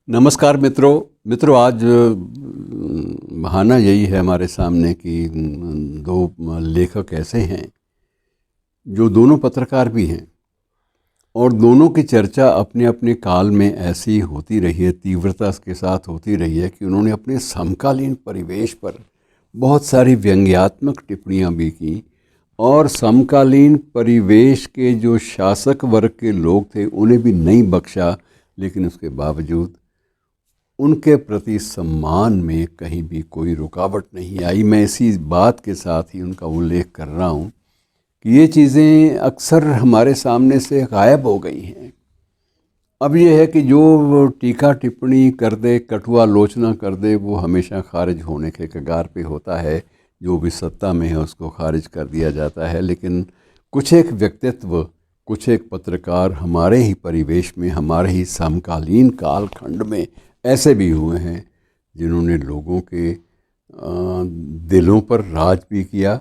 नमस्कार मित्रों आज बहाना यही है हमारे सामने कि दो लेखक ऐसे हैं जो दोनों पत्रकार भी हैं और दोनों की चर्चा अपने अपने काल में ऐसी होती रही है, तीव्रता के साथ होती रही है कि उन्होंने अपने समकालीन परिवेश पर बहुत सारी व्यंग्यात्मक टिप्पणियां भी की और समकालीन परिवेश के जो शासक वर्ग के लोग थे उन्हें भी नहीं बख्शा। लेकिन उसके बावजूद उनके प्रति सम्मान में कहीं भी कोई रुकावट नहीं आई। मैं इसी बात के साथ ही उनका उल्लेख कर रहा हूँ कि ये चीज़ें अक्सर हमारे सामने से गायब हो गई हैं। अब ये है कि जो टीका टिप्पणी कर दे, कटु आलोचना कर दे, वो हमेशा खारिज होने के कगार पे होता है। जो भी सत्ता में है उसको खारिज कर दिया जाता है। लेकिन कुछ एक व्यक्तित्व, कुछ एक पत्रकार हमारे ही परिवेश में, हमारे ही समकालीन कालखंड में ऐसे भी हुए हैं जिन्होंने लोगों के दिलों पर राज भी किया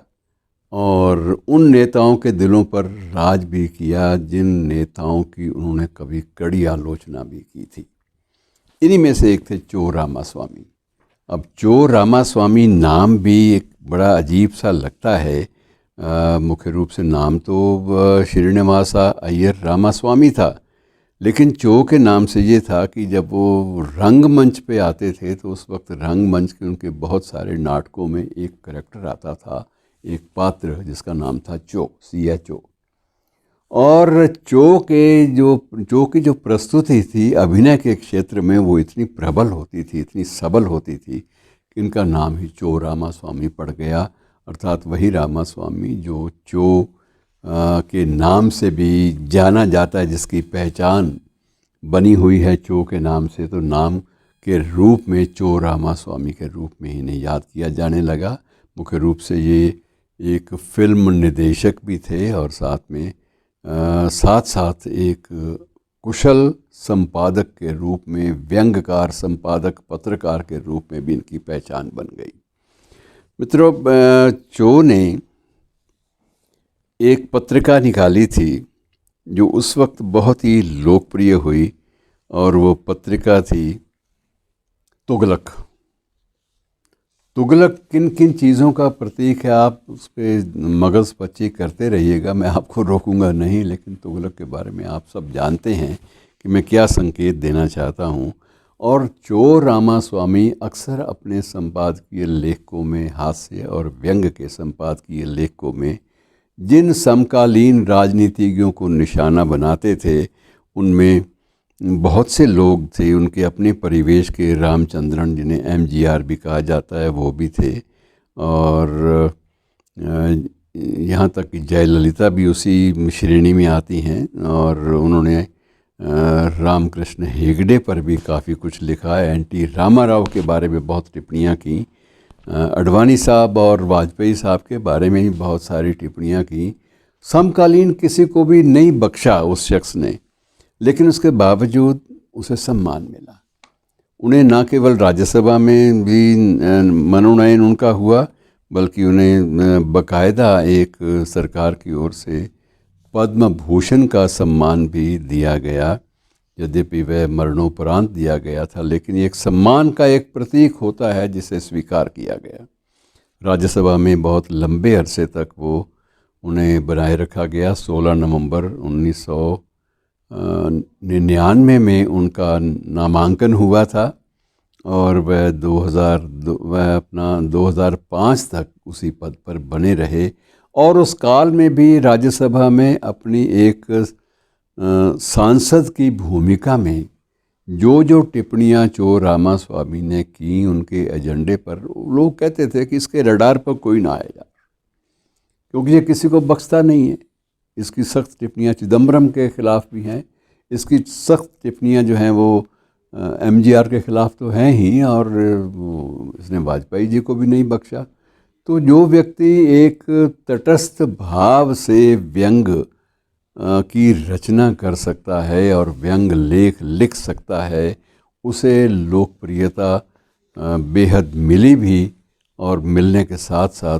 और उन नेताओं के दिलों पर राज भी किया जिन नेताओं की उन्होंने कभी कड़ी आलोचना भी की थी। इन्हीं में से एक थे चो रामास्वामी। अब चो रामास्वामी नाम भी एक बड़ा अजीब सा लगता है। मुख्य रूप से नाम तो श्रीनिवासा अय्यर रामास्वामी था, लेकिन चो के नाम से ये था कि जब वो रंगमंच पे आते थे तो उस वक्त रंगमंच के उनके बहुत सारे नाटकों में एक करैक्टर आता था, एक पात्र जिसका नाम था चो, CHO। और चो की जो प्रस्तुति थी अभिनय के क्षेत्र में वो इतनी प्रबल होती थी, इतनी सबल होती थी कि इनका नाम ही चो रामास्वामी पड़ गया। अर्थात वही रामास्वामी जो चो के नाम से भी जाना जाता है, जिसकी पहचान बनी हुई है चो के नाम से। तो नाम के रूप में चो रामास्वामी के रूप में इन्हें याद किया जाने लगा। मुख्य रूप से ये एक फिल्म निर्देशक भी थे और साथ साथ एक कुशल संपादक के रूप में, व्यंग्यकार, संपादक, पत्रकार के रूप में भी इनकी पहचान बन गई। मित्रों, चो ने एक पत्रिका निकाली थी जो उस वक्त बहुत ही लोकप्रिय हुई और वो पत्रिका थी तुगलक। तुगलक किन किन चीज़ों का प्रतीक है, आप उस पर मगज़ पच्ची करते रहिएगा, मैं आपको रोकूंगा नहीं। लेकिन तुगलक के बारे में आप सब जानते हैं कि मैं क्या संकेत देना चाहता हूँ। और चो रामास्वामी अक्सर अपने संपादकीय लेखों में, हास्य और व्यंग्य के संपादकीय लेखों में जिन समकालीन राजनीतिज्ञों को निशाना बनाते थे उनमें बहुत से लोग थे। उनके अपने परिवेश के रामचंद्रन, जिन्हें MGR भी कहा जाता है, वो भी थे। और यहाँ तक कि जयललिता भी उसी श्रेणी में आती हैं। और उन्होंने रामकृष्ण हेगड़े पर भी काफ़ी कुछ लिखा है। NT रामाराव के बारे में बहुत टिप्पणियाँ की। अडवाणी साहब और वाजपेयी साहब के बारे में ही बहुत सारी टिप्पणियाँ की। समकालीन किसी को भी नहीं बख्शा उस शख्स ने, लेकिन उसके बावजूद उसे सम्मान मिला। उन्हें न केवल राज्यसभा में भी मनोनयन उनका हुआ, बल्कि उन्हें बाकायदा एक सरकार की ओर से पद्म भूषण का सम्मान भी दिया गया। यद्यपि वह मरणोपरांत दिया गया था, लेकिन एक सम्मान का एक प्रतीक होता है जिसे स्वीकार किया गया। राज्यसभा में बहुत लंबे अरसे तक उन्हें बनाए रखा गया। 16 नवंबर 1999 में उनका नामांकन हुआ था और वह 2005 तक उसी पद पर बने रहे। और उस काल में भी राज्यसभा में अपनी एक सांसद की भूमिका में जो टिप्पणियाँ चो रामास्वामी ने की उनके एजेंडे पर, लोग कहते थे कि इसके रडार पर कोई ना आएगा, क्योंकि ये किसी को बख्शता नहीं है। इसकी सख्त टिप्पणियाँ चिदम्बरम के ख़िलाफ़ भी हैं, इसकी सख्त टिप्पणियाँ जो हैं वो MGR के ख़िलाफ़ तो हैं ही, और इसने वाजपेयी जी को भी नहीं बख्शा। तो जो व्यक्ति एक तटस्थ भाव से व्यंग्य की रचना कर सकता है और व्यंग लेख लिख सकता है, उसे लोकप्रियता बेहद मिली भी। और मिलने के साथ साथ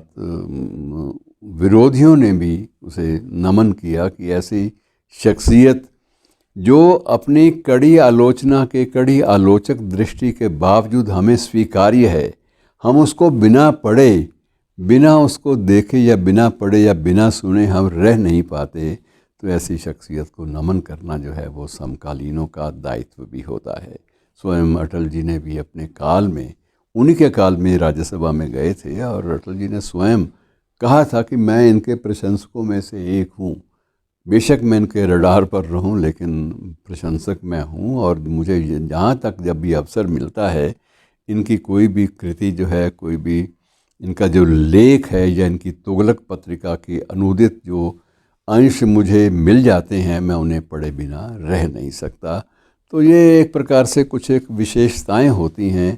विरोधियों ने भी उसे नमन किया कि ऐसी शख्सियत जो अपनी कड़ी आलोचना के, कड़ी आलोचक दृष्टि के बावजूद हमें स्वीकार्य है। हम उसको बिना पढ़े, बिना उसको देखे या बिना पढ़े या बिना सुने हम रह नहीं पाते। तो ऐसी शख्सियत को नमन करना जो है वो समकालीनों का दायित्व भी होता है। स्वयं अटल जी ने भी अपने काल में, उन्हीं के काल में राज्यसभा में गए थे और अटल जी ने स्वयं कहा था कि मैं इनके प्रशंसकों में से एक हूँ। बेशक मैं इनके रडार पर रहूं, लेकिन प्रशंसक मैं हूं। और मुझे जहाँ तक जब भी अवसर मिलता है, इनकी कोई भी कृति जो है, कोई भी इनका जो लेख है या इनकी तुगलक पत्रिका के अनुदित जो अंश मुझे मिल जाते हैं, मैं उन्हें पढ़े बिना रह नहीं सकता। तो ये एक प्रकार से कुछ एक विशेषताएं होती हैं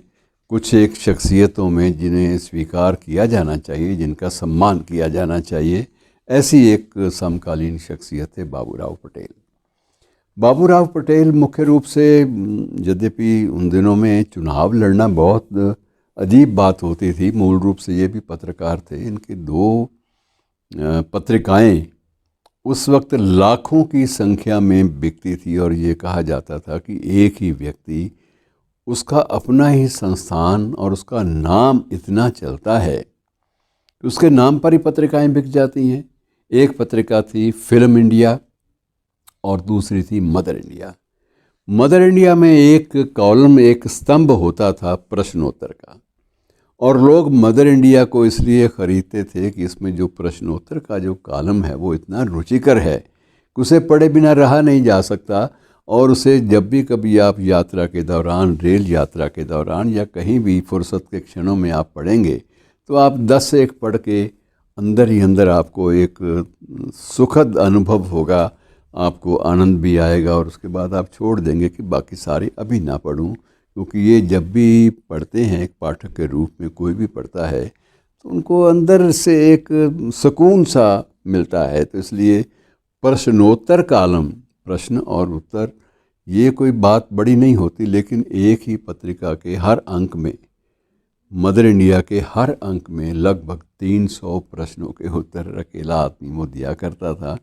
कुछ एक शख्सियतों में, जिन्हें स्वीकार किया जाना चाहिए, जिनका सम्मान किया जाना चाहिए। ऐसी एक समकालीन शख्सियत है बाबूराव पटेल। बाबूराव पटेल मुख्य रूप से, यद्यपि उन दिनों में चुनाव लड़ना बहुत अजीब बात होती थी, मूल रूप से ये भी पत्रकार थे। इनकी दो पत्रिकाएं उस वक्त लाखों की संख्या में बिकती थी और ये कहा जाता था कि एक ही व्यक्ति, उसका अपना ही संस्थान और उसका नाम इतना चलता है कि उसके नाम पर ही पत्रिकाएं बिक जाती हैं। एक पत्रिका थी फिल्म इंडिया और दूसरी थी मदर इंडिया। मदर इंडिया में एक कॉलम, एक स्तंभ होता था प्रश्नोत्तर का, और लोग मदर इंडिया को इसलिए ख़रीदते थे कि इसमें जो प्रश्नोत्तर का जो कॉलम है वो इतना रुचिकर है कि उसे पढ़े बिना रहा नहीं जा सकता। और उसे जब भी कभी आप यात्रा के दौरान, रेल यात्रा के दौरान या कहीं भी फुर्सत के क्षणों में आप पढ़ेंगे तो आप 10 से 1 पढ़ के अंदर ही अंदर आपको एक सुखद अनुभव होगा, आपको आनंद भी आएगा और उसके बाद आप छोड़ देंगे कि बाकी सारे अभी ना पढूं। क्योंकि ये जब भी पढ़ते हैं, एक पाठक के रूप में कोई भी पढ़ता है, तो उनको अंदर से एक सुकून सा मिलता है। तो इसलिए प्रश्नोत्तर कॉलम, प्रश्न और उत्तर, ये कोई बात बड़ी नहीं होती, लेकिन एक ही पत्रिका के हर अंक में, मदर इंडिया के हर अंक में लगभग 300 प्रश्नों के उत्तर अकेला आदमी वो दिया करता था।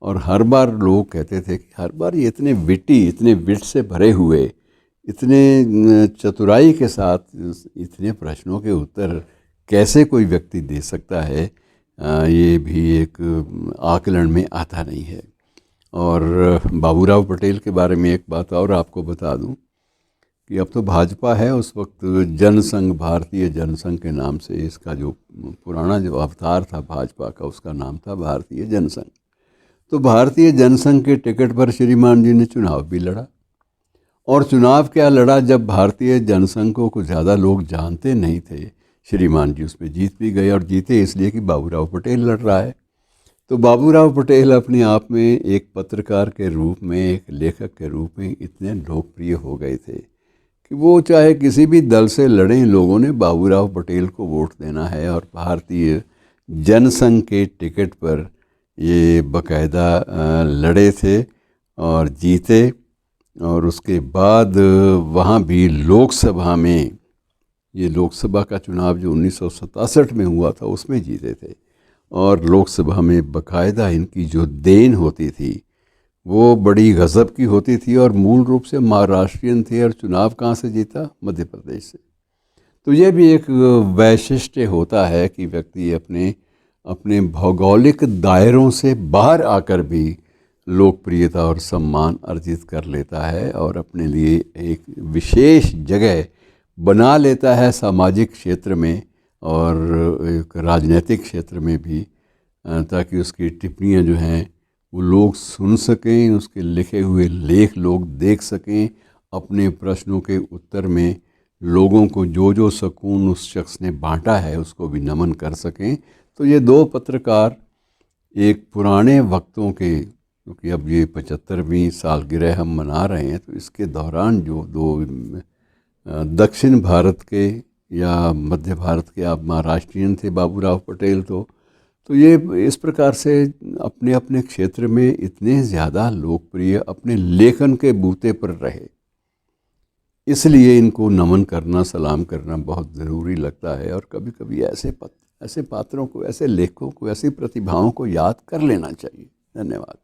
और हर बार लोग कहते थे कि हर बार ये इतने विटी, इतने विट से भरे हुए, इतने चतुराई के साथ इतने प्रश्नों के उत्तर कैसे कोई व्यक्ति दे सकता है, ये भी एक आकलन में आता नहीं है। और बाबूराव पटेल के बारे में एक बात और आपको बता दूं कि अब तो भाजपा है, उस वक्त जनसंघ, भारतीय जनसंघ के नाम से इसका जो पुराना जो अवतार था भाजपा का, उसका नाम था भारतीय जनसंघ। तो भारतीय जनसंघ के टिकट पर श्रीमान जी ने चुनाव भी लड़ा। और चुनाव क्या लड़ा, जब भारतीय जनसंघ को कुछ ज़्यादा लोग जानते नहीं थे, श्रीमान जी उसमें जीत भी गए। और जीते इसलिए कि बाबूराव पटेल लड़ रहा है। तो बाबूराव पटेल अपने आप में एक पत्रकार के रूप में, एक लेखक के रूप में इतने लोकप्रिय हो गए थे कि वो चाहे किसी भी दल से लड़ें, लोगों ने बाबूराव पटेल को वोट देना है। और भारतीय जनसंघ के टिकट पर ये बाकायदा लड़े थे और जीते। और उसके बाद वहाँ भी लोकसभा में, ये लोकसभा का चुनाव जो 1967 में हुआ था उसमें जीते थे। और लोकसभा में बाकायदा इनकी जो देन होती थी वो बड़ी गज़ब की होती थी। और मूल रूप से महाराष्ट्रियन थे और चुनाव कहाँ से जीता, मध्य प्रदेश से। तो ये भी एक वैशिष्ट्य होता है कि व्यक्ति अपने भौगोलिक दायरों से बाहर आकर भी लोकप्रियता और सम्मान अर्जित कर लेता है और अपने लिए एक विशेष जगह बना लेता है सामाजिक क्षेत्र में और एक राजनीतिक क्षेत्र में भी, ताकि उसकी टिप्पणियाँ जो हैं वो लोग सुन सकें, उसके लिखे हुए लेख लोग देख सकें, अपने प्रश्नों के उत्तर में लोगों को जो जो सुकून उस शख्स ने बांटा है उसको भी नमन कर सकें। तो ये दो पत्रकार एक पुराने वक्तों के, क्योंकि अब ये 75वीं सालगिरह हम मना रहे हैं, तो इसके दौरान जो दो दक्षिण भारत के या मध्य भारत के आप महाराष्ट्रियन थे बाबूराव पटेल, तो ये इस प्रकार से अपने अपने क्षेत्र में इतने ज़्यादा लोकप्रिय, अपने लेखन के बूते पर रहे। इसलिए इनको नमन करना, सलाम करना बहुत ज़रूरी लगता है। और कभी कभी ऐसे पात्रों को, ऐसे लेखकों को, ऐसी प्रतिभाओं को याद कर लेना चाहिए। धन्यवाद।